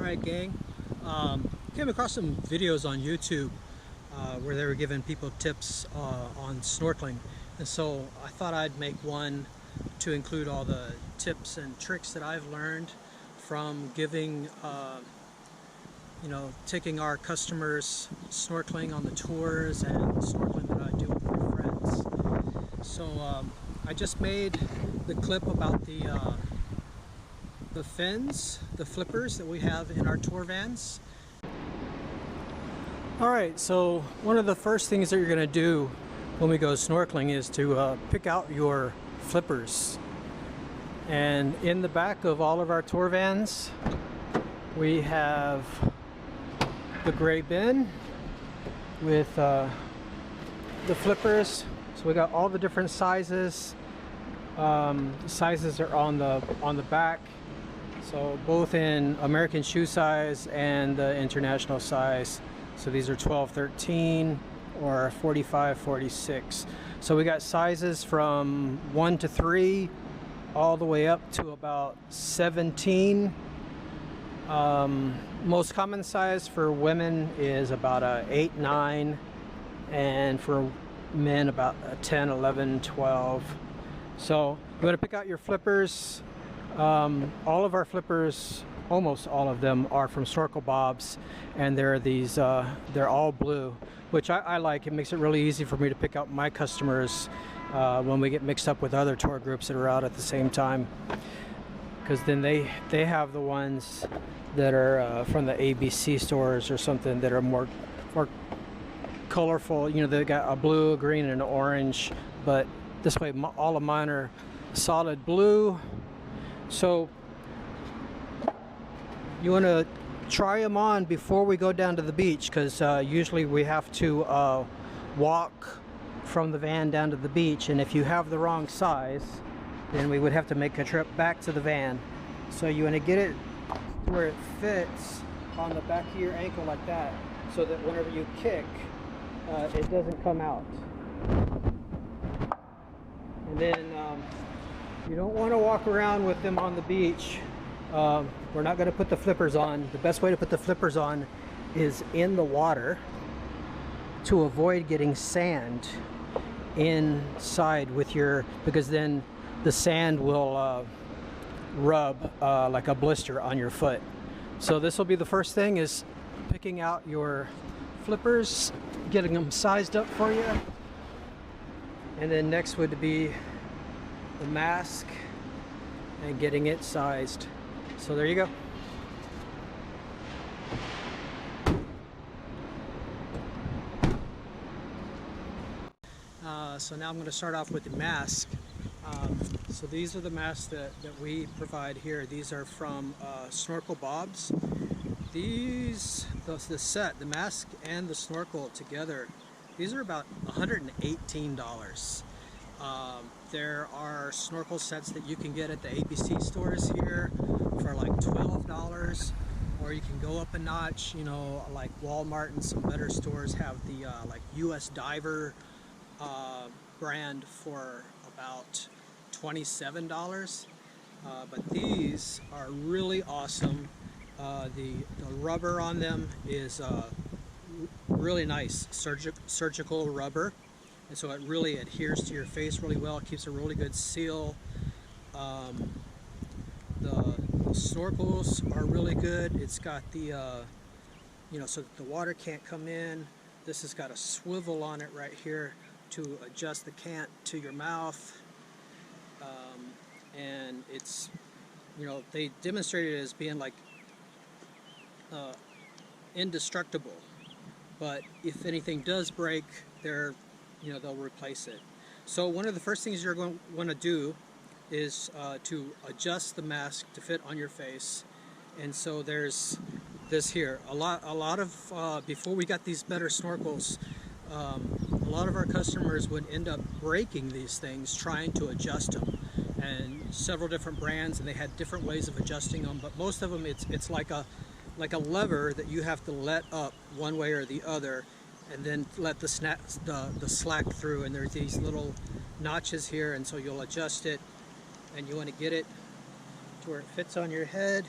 Alright gang, came across some videos on YouTube where they were giving people tips on snorkeling, and so I thought I'd make one to include all the tips and tricks that I've learned from giving, taking our customers snorkeling on the tours and snorkeling that I do with my friends. So I just made the clip about the fins, the flippers that we have in our tour vans. Alright, so one of the first things that you're going to do when we go snorkeling is to pick out your flippers. And in the back of all of our tour vans we have the gray bin with the flippers. So we got all the different sizes. The sizes are on the back. So both in American shoe size and the international size. So these are 12, 13 or 45, 46. So we got sizes from 1 to 3 all the way up to about 17. Most common size for women is about a 8, 9, and for men about a 10, 11, 12. So you're going to pick out your flippers. All of our flippers, almost all of them, are from Snorkel Bobs, and they're these they're all blue, which I like. It makes it really easy for me to pick out my customers when we get mixed up with other tour groups that are out at the same time, because then they have the ones that are from the ABC stores or something that are more colorful. You know, they got a blue, a green, and an orange, but this way all of mine are solid blue. So you want to try them on before we go down to the beach, because usually we have to walk from the van down to the beach, and if you have the wrong size then we would have to make a trip back to the van. So you want to get it to where it fits on the back of your ankle like that, so that whenever you kick it doesn't come out. And then you don't want to walk around with them on the beach. We're not going to put the flippers on. The best way to put the flippers on is in the water, to avoid getting sand inside with your, because then the sand will rub like a blister on your foot. So this will be the first thing, is picking out your flippers, getting them sized up for you, and then next would be the mask and getting it sized. So there you go. So now I'm going to start off with the mask. So these are the masks that we provide here. These are from Snorkel Bobs. These, the set, the mask and the snorkel together, these are about $118. There are snorkel sets that you can get at the ABC stores here for like $12, or you can go up a notch, you know, like Walmart and some better stores have the like US Diver brand for about $27. But these are really awesome. The rubber on them is really nice, surgical rubber. And so it really adheres to your face really well. It keeps a really good seal. The snorkels are really good. It's got the, so that the water can't come in. This has got a swivel on it right here to adjust the cant to your mouth. And it's, they demonstrated it as being like indestructible. But if anything does break, they'll replace it. So one of the first things you're going to want to do is to adjust the mask to fit on your face. And so there's this here. A lot of before we got these better snorkels, a lot of our customers would end up breaking these things trying to adjust them, and several different brands, and they had different ways of adjusting them. But most of them, it's like a lever that you have to let up one way or the other, and then let the slack through, and there's these little notches here, and so you'll adjust it, and you want to get it to where it fits on your head.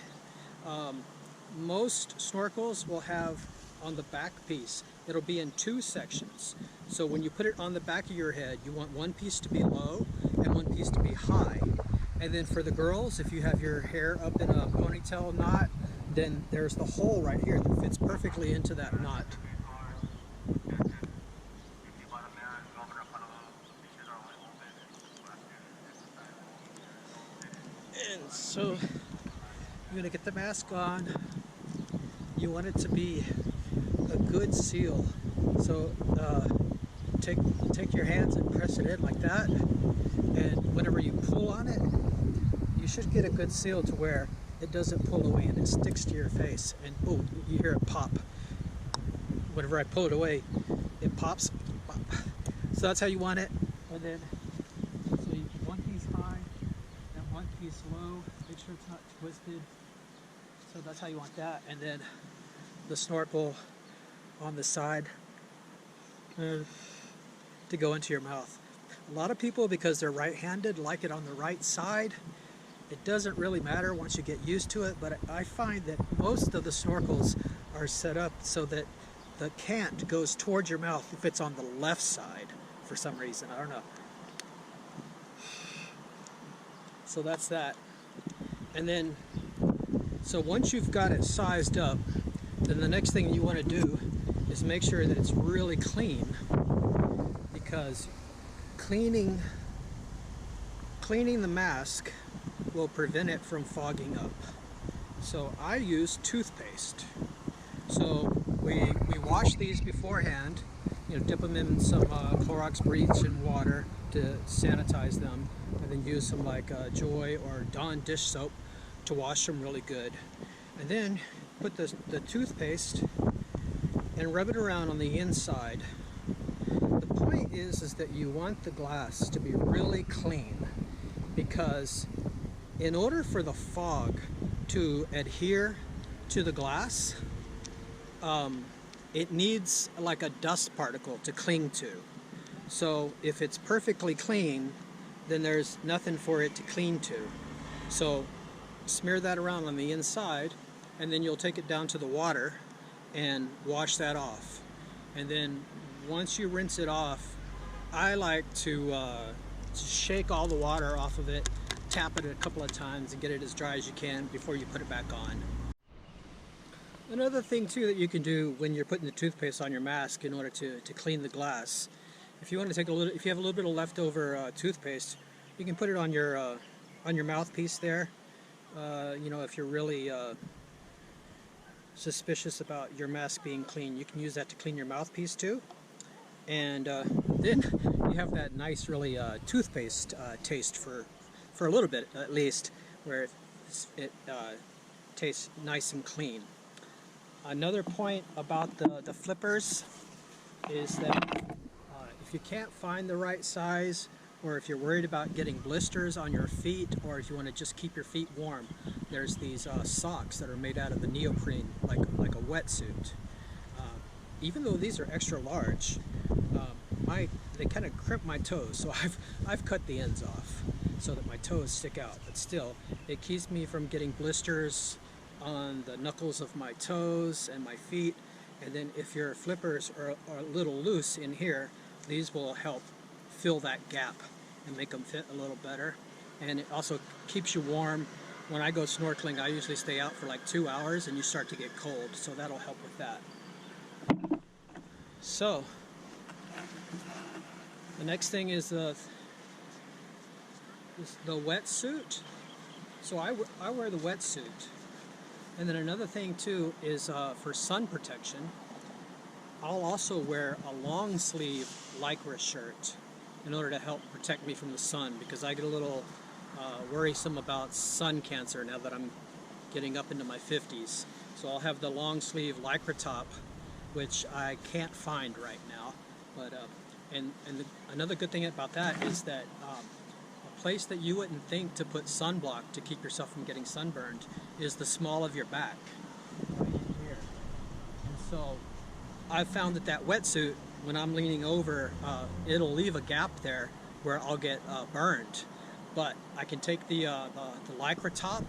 most snorkels will have on the back piece, it'll be in two sections. So when you put it on the back of your head, you want one piece to be low and one piece to be high. And then for the girls, if you have your hair up in a ponytail knot, then there's the hole right here that fits perfectly into that knot. And so you're gonna get the mask on. You want it to be a good seal. So take your hands and press it in like that. And whenever you pull on it, you should get a good seal to where it doesn't pull away and it sticks to your face. And oh, you hear it pop. Whenever I pull it away, it pops. Pop. So that's how you want it. And then, so you one piece high and one piece low. Make sure it's not twisted. So that's how you want that. And then the snorkel on the side to go into your mouth. A lot of people, because they're right-handed, like it on the right side. It doesn't really matter once you get used to it, but I find that most of the snorkels are set up so that the cant goes towards your mouth if it's on the left side for some reason. I don't know. So that's that. And then, so once you've got it sized up, then the next thing you want to do is make sure that it's really clean, because cleaning the mask will prevent it from fogging up. So I use toothpaste. So we wash these beforehand, you know, dip them in some Clorox bleach and water to sanitize them, and then use some like Joy or Dawn dish soap to wash them really good. And then put the toothpaste and rub it around on the inside. The point is that you want the glass to be really clean, because in order for the fog to adhere to the glass, it needs like a dust particle to cling to. So if it's perfectly clean, then there's nothing for it to cling to. So smear that around on the inside, and then you'll take it down to the water and wash that off. And then once you rinse it off, I like to shake all the water off of it, tap it a couple of times and get it as dry as you can before you put it back on. Another thing too that you can do when you're putting the toothpaste on your mask in order to clean the glass, if you want to take a little, if you have a little bit of leftover toothpaste, you can put it on your mouthpiece there. You know, if you're really suspicious about your mask being clean, you can use that to clean your mouthpiece too. And then you have that nice, really toothpaste taste for a little bit at least, where it tastes nice and clean. Another point about the flippers is that if you can't find the right size, or if you're worried about getting blisters on your feet, or if you want to just keep your feet warm, there's these socks that are made out of the neoprene, like a wetsuit. Even though these are extra large, they kind of crimp my toes, so I've cut the ends off so that my toes stick out. But still, it keeps me from getting blisters on the knuckles of my toes and my feet. And then if your flippers are a little loose in here, these will help fill that gap and make them fit a little better. And it also keeps you warm. When I go snorkeling, I usually stay out for like 2 hours and you start to get cold, so that'll help with that. So the next thing is the wetsuit. So I wear the wetsuit. And then another thing too is for sun protection, I'll also wear a long sleeve lycra shirt in order to help protect me from the sun, because I get a little worrisome about sun cancer now that I'm getting up into my 50s. So I'll have the long sleeve lycra top, which I can't find right now. But another good thing about that is that a place that you wouldn't think to put sunblock to keep yourself from getting sunburned is the small of your back, right here. And so I've found that wetsuit, when I'm leaning over, it'll leave a gap there where I'll get burned. but I can take the Lycra top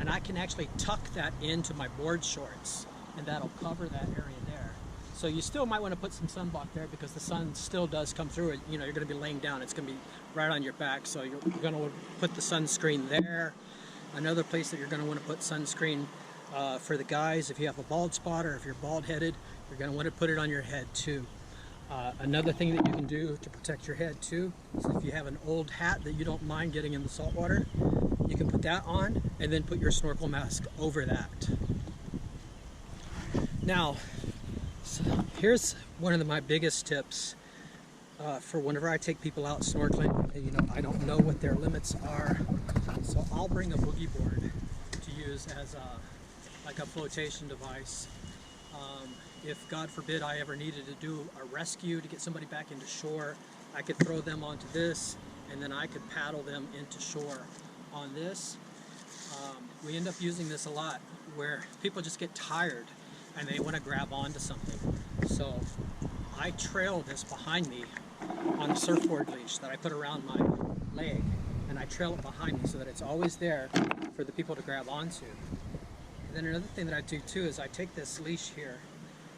and I can actually tuck that into my board shorts, and that'll cover that area there. So you still might want to put some sunblock there because the sun still does come through it. You know, you're going to be laying down, it's going to be right on your back, so you're going to put the sunscreen there. Another place that you're going to want to put sunscreen for the guys, if you have a bald spot or if you're bald headed, you're going to want to put it on your head too. Another thing that you can do to protect your head too is if you have an old hat that you don't mind getting in the salt water, you can put that on and then put your snorkel mask over that. Now, so here's one of my biggest tips for whenever I take people out snorkeling. You know, I don't know what their limits are, so I'll bring a boogie board to use as like a flotation device. If God forbid I ever needed to do a rescue to get somebody back into shore, I could throw them onto this and then I could paddle them into shore on this. We end up using this a lot where people just get tired and they want to grab onto something. So I trail this behind me on a surfboard leash that I put around my leg, and I trail it behind me so that it's always there for the people to grab onto. And then another thing that I do too is I take this leash here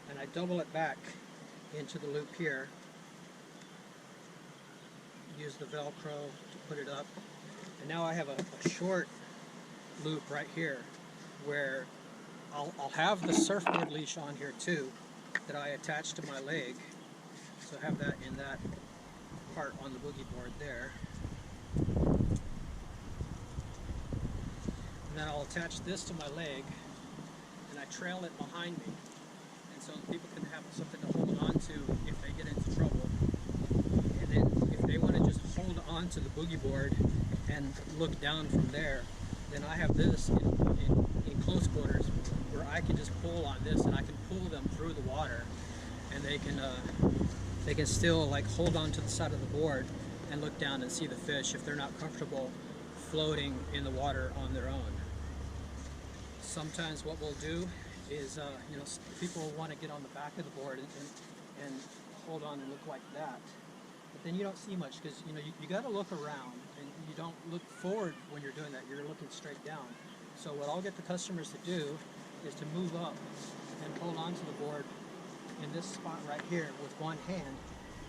and I double it back into the loop here, use the Velcro to put it up, and now I have a short loop right here where I'll have the surfboard leash on here too that I attach to my leg, so I have that in that part on the boogie board there. And then I'll attach this to my leg and I trail it behind me, and so people can have something to hold on to if they get into trouble. And then if they want to just hold on to the boogie board and look down from there, then I have this in close quarters where I can just pull on this and I can pull them through the water, and they can still like hold on to the side of the board and look down and see the fish if they're not comfortable floating in the water on their own. Sometimes what we'll do is, you know, people want to get on the back of the board and hold on and look like that. But then you don't see much because, you know, you got to look around, and you don't look forward when you're doing that. You're looking straight down. So what I'll get the customers to do is to move up and hold onto the board in this spot right here with one hand,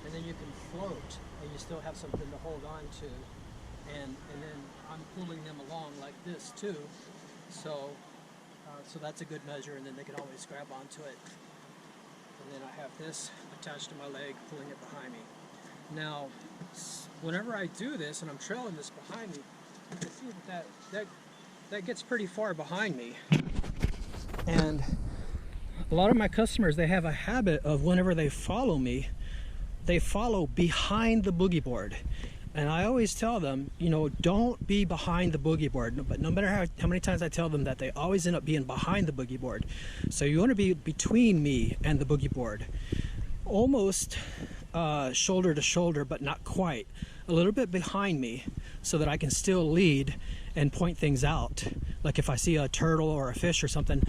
and then you can float and you still have something to hold on to. And then I'm pulling them along like this too. So that's a good measure, and then they can always grab onto it. And then I have this attached to my leg, pulling it behind me. Now, whenever I do this and I'm trailing this behind me, you can see that gets pretty far behind me. And a lot of my customers, they have a habit of whenever they follow me, they follow behind the boogie board. And I always tell them, you know, don't be behind the boogie board. But no matter how many times I tell them that, they always end up being behind the boogie board. So you want to be between me and the boogie board. Almost shoulder to shoulder, but not quite. A little bit behind me so that I can still lead and point things out. Like if I see a turtle or a fish or something,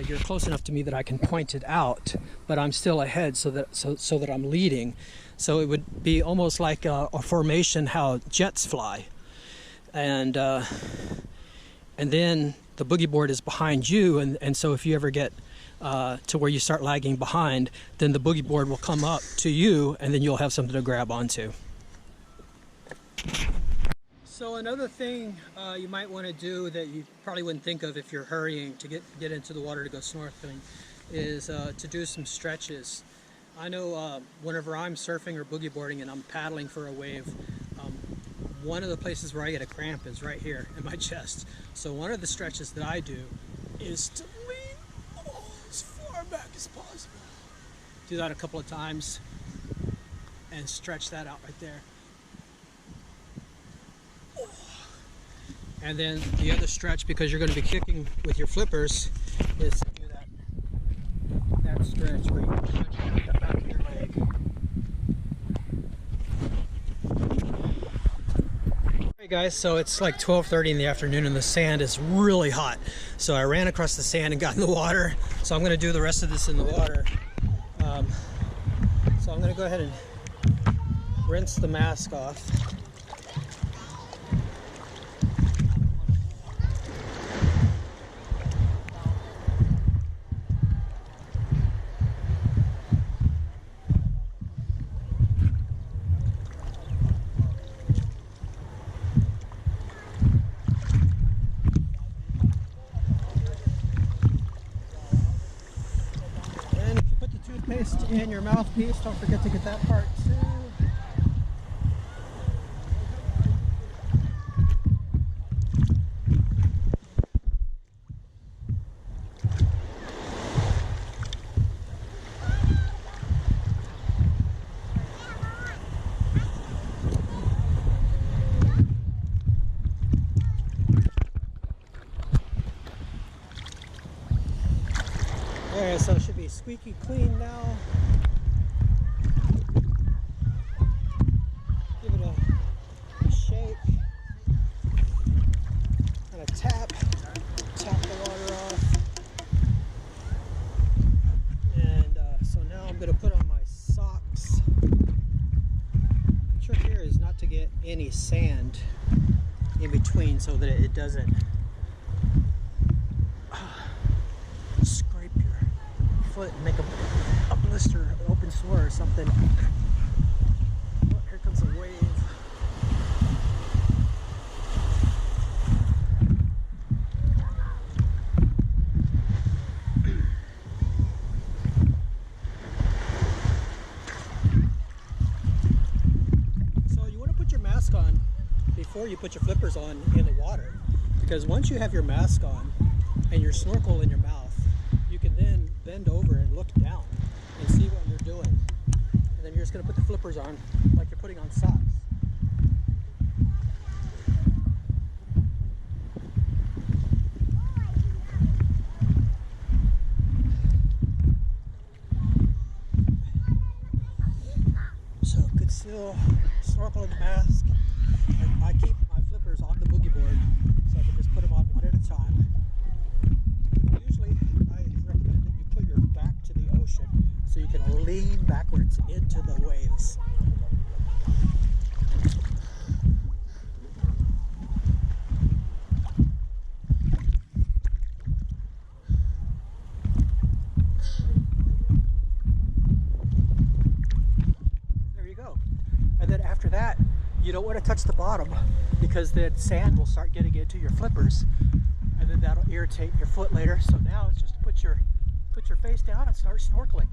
you're close enough to me that I can point it out, but I'm still ahead so that I'm leading. So it would be almost like a formation how jets fly. And then the boogie board is behind you, and so if you ever get to where you start lagging behind, then the boogie board will come up to you, and then you'll have something to grab onto. So another thing you might want to do that you probably wouldn't think of if you're hurrying to get into the water to go snorkeling is to do some stretches. I know whenever I'm surfing or boogie boarding and I'm paddling for a wave, one of the places where I get a cramp is right here in my chest. So one of the stretches that I do is to lean as far back as possible. Do that a couple of times and stretch that out right there. And then the other stretch, because you're going to be kicking with your flippers, is to do that stretch where you stretch out the back of your leg. Alright guys, so it's like 12:30 in the afternoon and the sand is really hot. So I ran across the sand and got in the water. So I'm going to do the rest of this in the water. So I'm going to go ahead and rinse the mask off. toothpaste in your mouthpiece. Don't forget to get that part too. Alright, so it should be squeaky clean now. Give it a shake and a tap. Tap the water off. And so now I'm going to put on my socks. The trick here is not to get any sand in between so that it doesn't scrape your foot and make a blister, an open sore or something. Oh, here comes a wave. So you want to put your mask on before you put your flippers on in the water, because once you have your mask on and your snorkel in your mouth, you can then bend over and look down and see what you're doing. And then you're just going to put the flippers on like you're putting on socks. So good still, snorkel in the mask. I keep my flippers on the boogie board so I can just put them on one at a time. Usually I recommend that you put your back to the ocean so you can lean backwards into the waves. There you go. And then after that, you don't want to touch the bottom because then sand will start getting into your flippers, and then that'll irritate your foot later. So now it's just to put your face down and start snorkeling.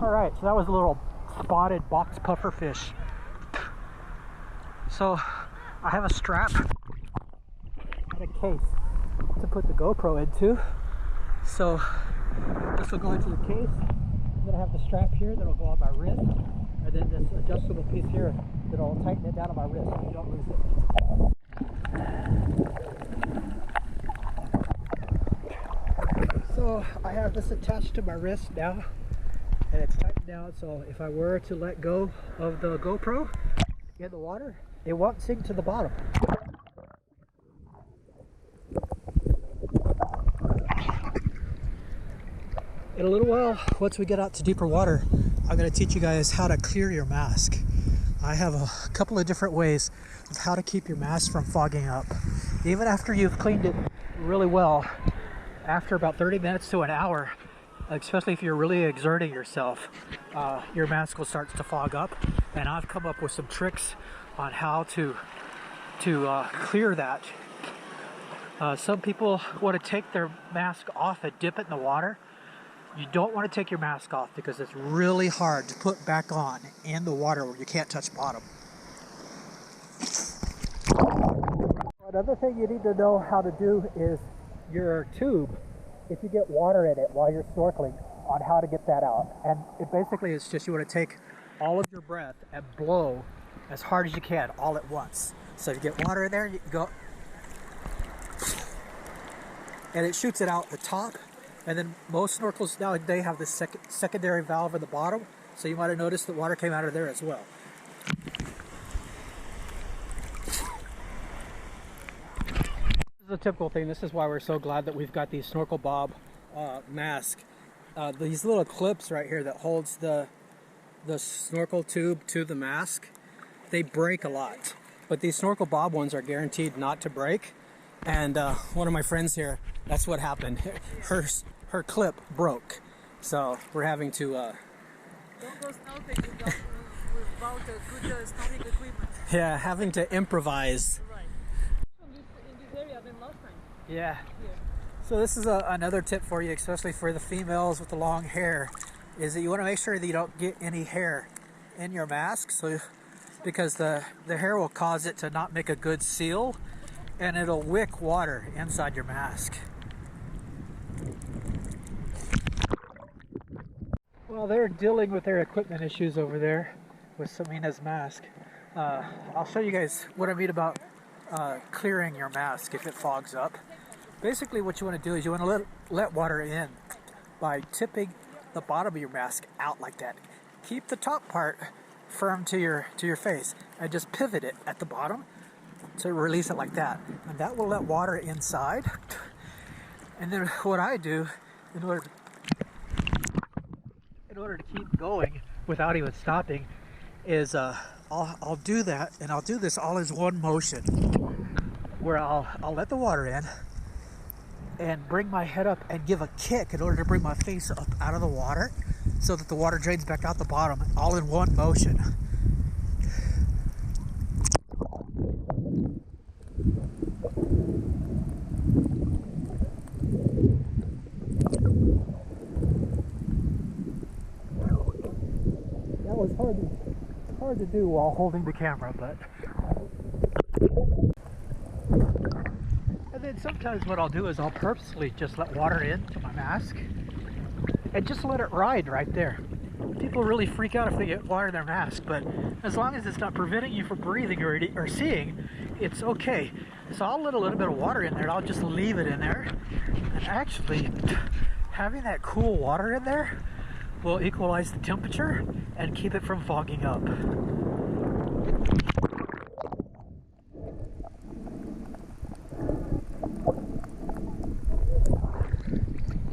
Alright, so that was a little spotted box puffer fish. So I have a strap and a case to put the GoPro into. So this will go into the case. Then I have the strap here that'll go on my wrist, and then this adjustable piece here that'll tighten it down on my wrist so you don't lose it. So I have this attached to my wrist now, and it's tightened down, so if I were to let go of the GoPro in the water, it won't sink to the bottom. In a little while, once we get out to deeper water, I'm going to teach you guys how to clear your mask. I have a couple of different ways of how to keep your mask from fogging up. Even after you've cleaned it really well, after about 30 minutes to an hour, especially if you're really exerting yourself, your mask will start to fog up. And I've come up with some tricks on how to clear that. Some people want to take their mask off and dip it in the water. You don't want to take your mask off because it's really hard to put back on in the water where you can't touch bottom. Another thing you need to know how to do is your tube, if you get water in it while you're snorkeling, on how to get that out. And it basically is just you want to take all of your breath and blow as hard as you can all at once. So if you get water in there, you go, and it shoots it out the top. And then most snorkels nowadays have this secondary valve at the bottom, so you might have noticed that water came out of there as well. This is a typical thing. This is why we're so glad that we've got these Snorkel Bob mask. These little clips right here that holds the snorkel tube to the mask, they break a lot. But these Snorkel Bob ones are guaranteed not to break. And one of my friends here, that's what happened. Her clip broke, so we're having to. Don't go snorkeling without good snorkeling equipment. Yeah, having to improvise. Right. In this area than last time. Yeah. So this is another tip for you, especially for the females with the long hair, is that you want to make sure that you don't get any hair in your mask, so because the hair will cause it to not make a good seal, and it'll wick water inside your mask. Well, they're dealing with their equipment issues over there with Samina's mask. I'll show you guys what I mean about clearing your mask if it fogs up. Basically what you want to do is you want to let water in by tipping the bottom of your mask out like that. Keep the top part firm to your face and just pivot it at the bottom to release it like that. And that will let water inside. And then what I do in order to keep going without even stopping is I'll do that, and I'll do this all as one motion where I'll let the water in and bring my head up and give a kick in order to bring my face up out of the water so that the water drains back out the bottom, all in one motion. That was hard to do while holding the camera, but. And then sometimes what I'll do is I'll purposely just let water into my mask and just let it ride right there. People really freak out if they get water in their mask, but as long as it's not preventing you from breathing or seeing, it's okay. So I'll let a little bit of water in there and I'll just leave it in there. And actually, having that cool water in there will equalize the temperature and keep it from fogging up.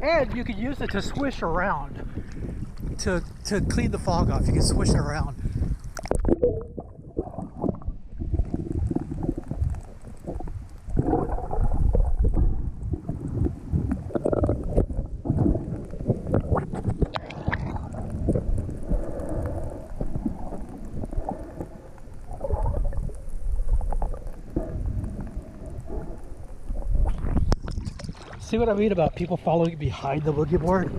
And you can use it to swish around to clean the fog off. You can swish it around. See what I mean about people following behind the boogie board?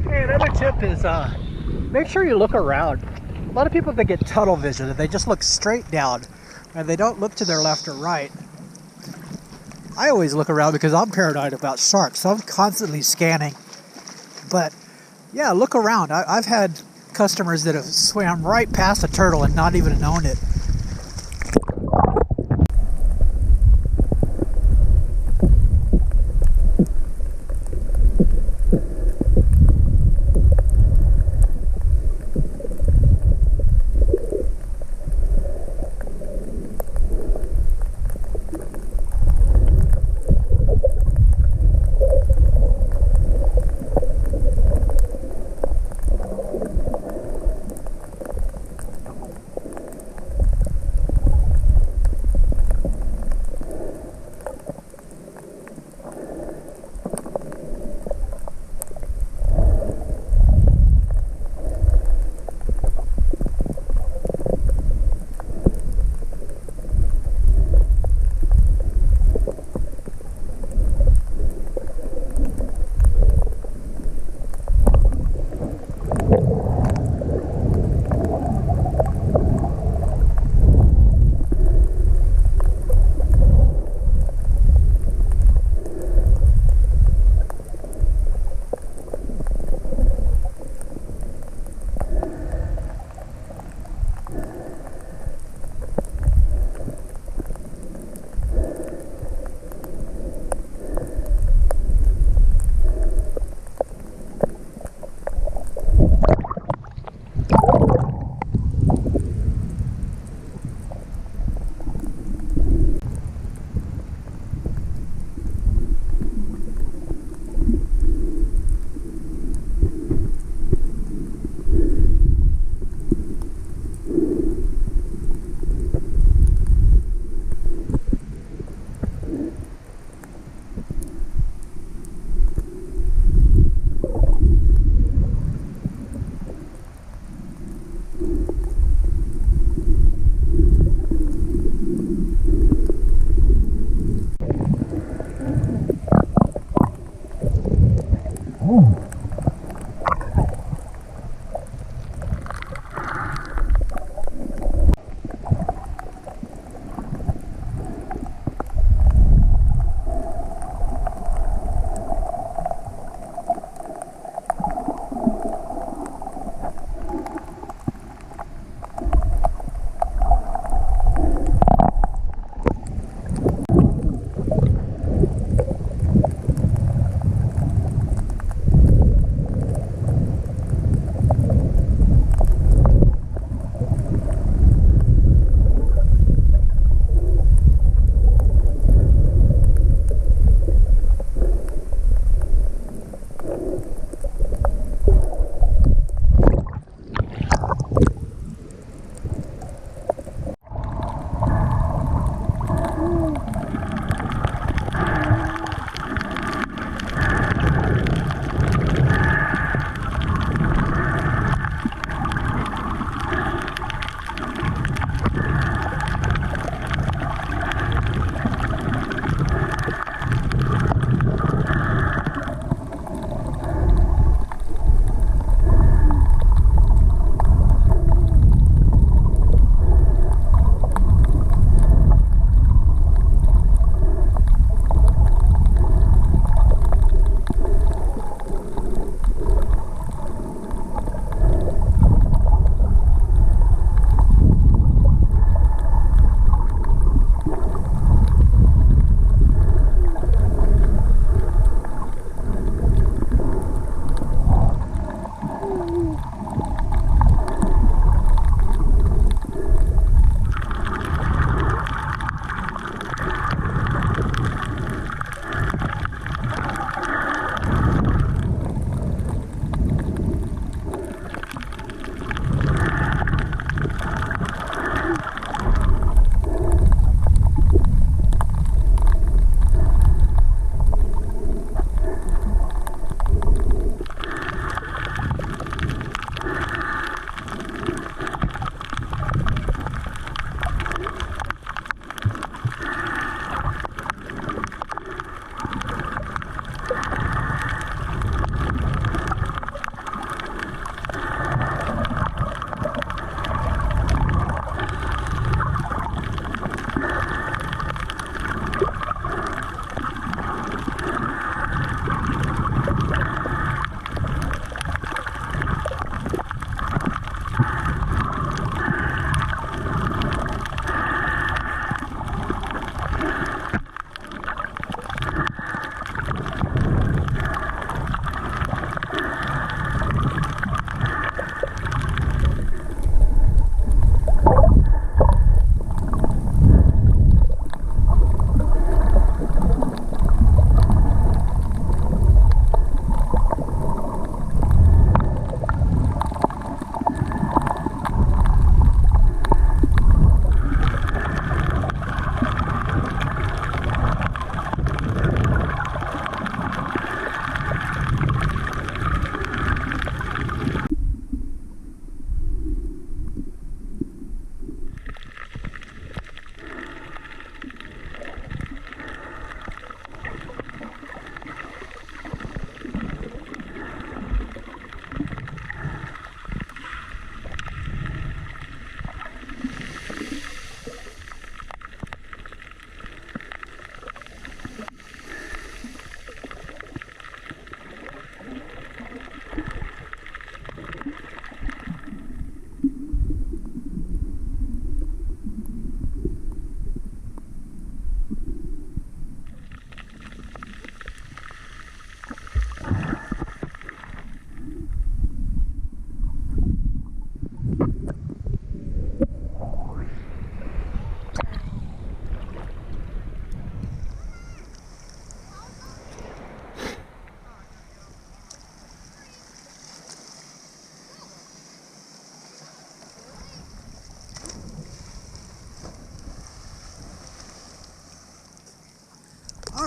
Hey, another tip is make sure you look around. A lot of people, they get tunnel vision and they just look straight down and they don't look to their left or right. I always look around because I'm paranoid about sharks, so I'm constantly scanning. But yeah, look around. I've had customers that have swam right past a turtle and not even known it.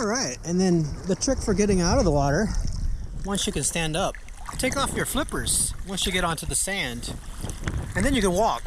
All right, and then the trick for getting out of the water, once you can stand up, take off your flippers once you get onto the sand, and then you can walk.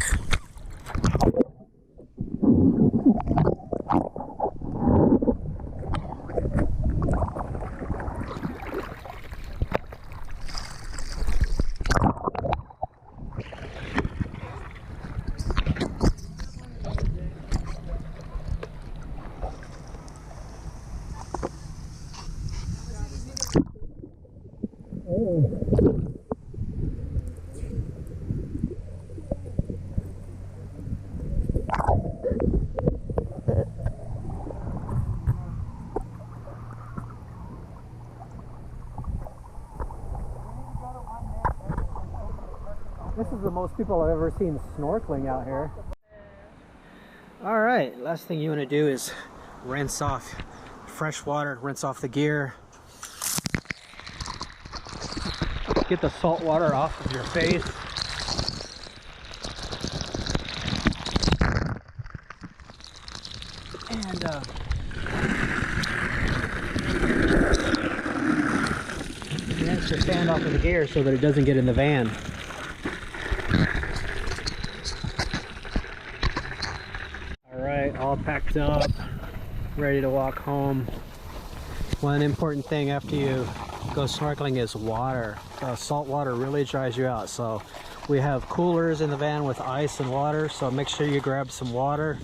This is the most people I've ever seen snorkeling out here. All right, last thing you want to do is rinse off fresh water, rinse off the gear. Get the salt water off of your face. And rinse your sand off of the gear so that it doesn't get in the van. Alright, all packed up, ready to walk home. One important thing after you go snorkeling is water. Salt water really dries you out, so we have coolers in the van with ice and water, so make sure you grab some water.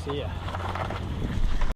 See ya.